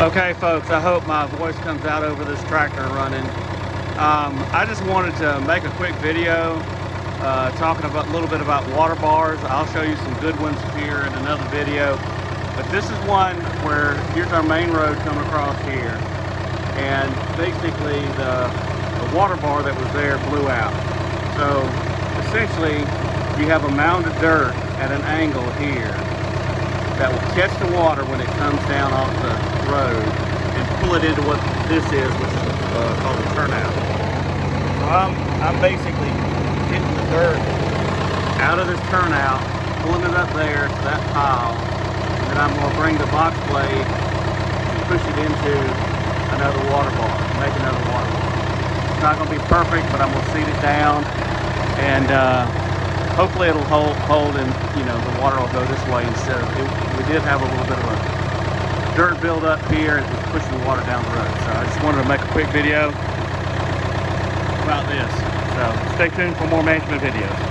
Okay folks, I hope my voice comes out over this tractor running. I just wanted to make a quick video talking about a little bit about water bars. I'll show you some good ones here in another video. But this is one where here's our main road coming across here. And basically the water bar that was there blew out. So essentially you have a mound of dirt at an angle here that will catch the water when it comes down off the road and pull it into what this is, which is called a turnout. So I'm basically getting the dirt out of this turnout, pulling it up there to that pile, and then I'm going to bring the box blade and push it into another water bar, make another water bar. It's not going to be perfect, but I'm going to seat it down, and hopefully it'll hold and, you know, the water will go this way instead of, we did have a little bit of a dirt build up here and it was pushing the water down the road. So I just wanted to make a quick video about this. So stay tuned for more management videos.